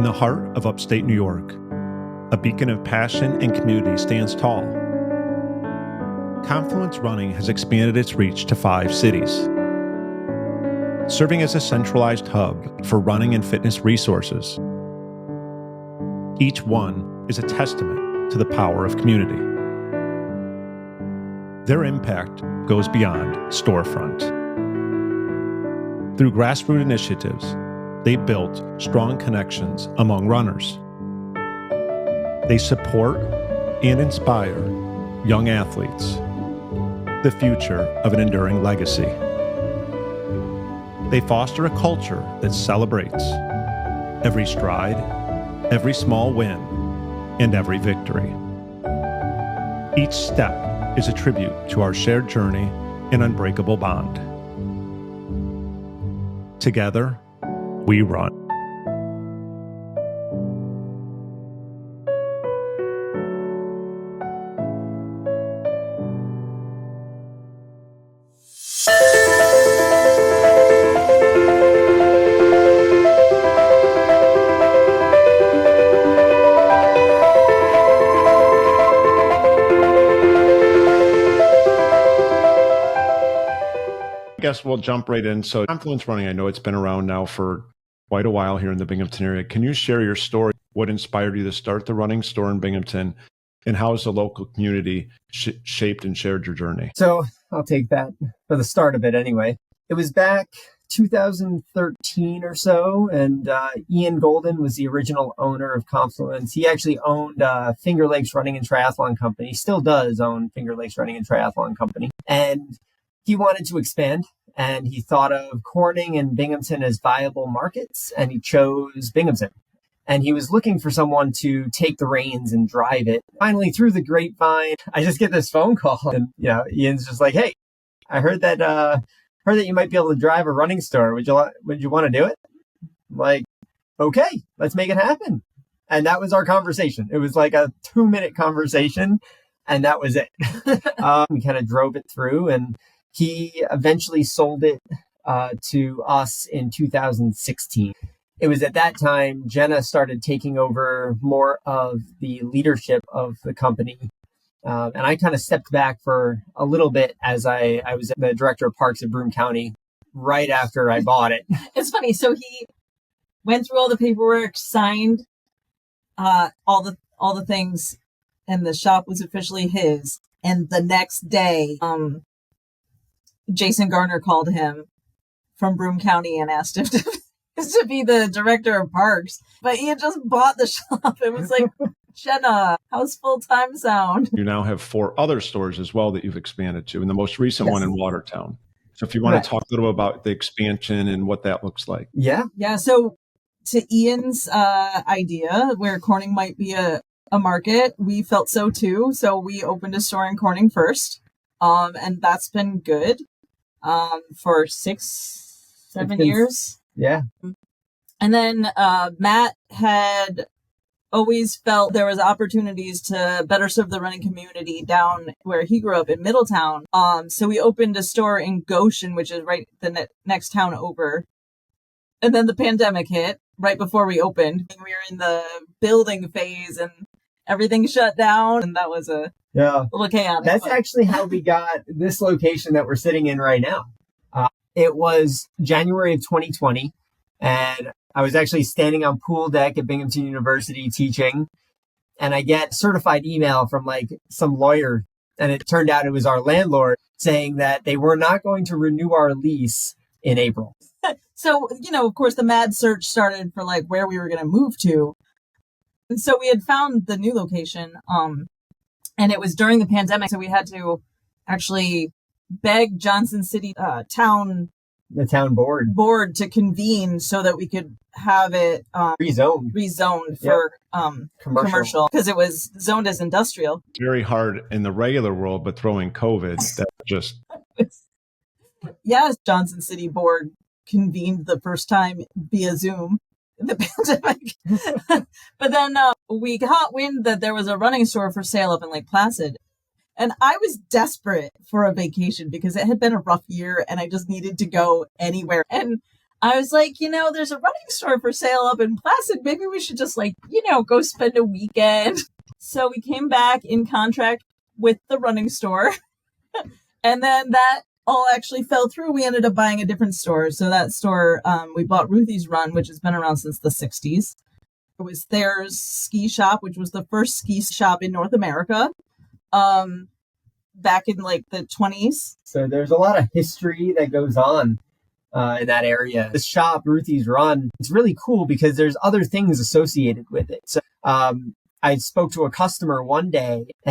In the heart of upstate New York, a beacon of passion and community stands tall. Confluence Running has expanded its reach to 5 cities, serving as a centralized hub for running and fitness resources. Each one is a testament to the power of community. Their impact goes beyond storefront. Through grassroots initiatives, they built strong connections among runners. They support and inspire young athletes, the future of an enduring legacy. They foster a culture that celebrates every stride, every small win, and every victory. Each step is a tribute to our shared journey and unbreakable bond. Together, we run. I guess we'll jump right in. So Confluence Running, I know it's been around now for quite a while here in the Binghamton area. Can you share your story? What inspired you to start the running store in Binghamton, and how has the local community shaped and shared your journey? So I'll take that for the start of it anyway. It was back 2013 or so, and Ian Golden was the original owner of Confluence. He actually owned Finger Lakes Running and Triathlon Company. He still does own Finger Lakes Running and Triathlon Company. And he wanted to expand, and he thought of Corning and Binghamton as viable markets, and he chose Binghamton. And he was looking for someone to take the reins and drive it. Finally, through the grapevine, I just get this phone call, and Ian's just like, "Hey, I heard that you might be able to drive a running store. Would you want to do it?" I'm like, "Okay, let's make it happen." And that was our conversation. It was like a 2-minute conversation, and that was it. We kind of drove it through, and he eventually sold it to us in 2016. It was at that time Jenna started taking over more of the leadership of the company. And I kind of stepped back for a little bit as I was the director of parks at Broome County right after I bought it. It's funny. So he went through all the paperwork, signed all the things, and the shop was officially his. And the next day, Jason Garner called him from Broome County and asked him to be the director of parks. But he had just bought the shop. It was like, Jenna, how's full-time sound? You now have 4 other stores as well that you've expanded to, and the most recent one in Watertown. So if you want to talk a little bit about the expansion and what that looks like. Yeah. So to Ian's idea, where Corning might be a market, we felt so too. So we opened a store in Corning first. And that's been good for 6-7 years. Yeah. And then Matt had always felt there was opportunities to better serve the running community down where he grew up in Middletown. So we opened a store in Goshen, which is right the next town over. And then the pandemic hit right before we opened. We were in the building phase and everything shut down, and that was a little chaotic. That's actually how we got this location that we're sitting in right now. It was January of 2020, and I was actually standing on pool deck at Binghamton University teaching, and I get certified email from like some lawyer, and it turned out it was our landlord saying that they were not going to renew our lease in April. So, of course, the mad search started for like where we were going to move to. And so we had found the new location, and it was during the pandemic, so we had to actually beg Johnson City the town board to convene so that we could have it rezoned for commercial, because it was zoned as industrial. Very hard in the regular world, but throwing COVID, that just... Yes, Johnson City board convened the first time via Zoom in the pandemic. But then we got wind that there was a running store for sale up in Lake Placid. And I was desperate for a vacation because it had been a rough year and I just needed to go anywhere. And I was like, there's a running store for sale up in Placid. Maybe we should just go spend a weekend. So we came back in contract with the running store. And then that all actually fell through. We ended up buying a different store. So that store, we bought Ruthie's Run, which has been around since the 60s. It was Thayer's ski shop, which was the first ski shop in North America. Back in the 20s. So there's a lot of history that goes on in that area. The shop, Ruthie's Run, it's really cool because there's other things associated with it. So I spoke to a customer one day, and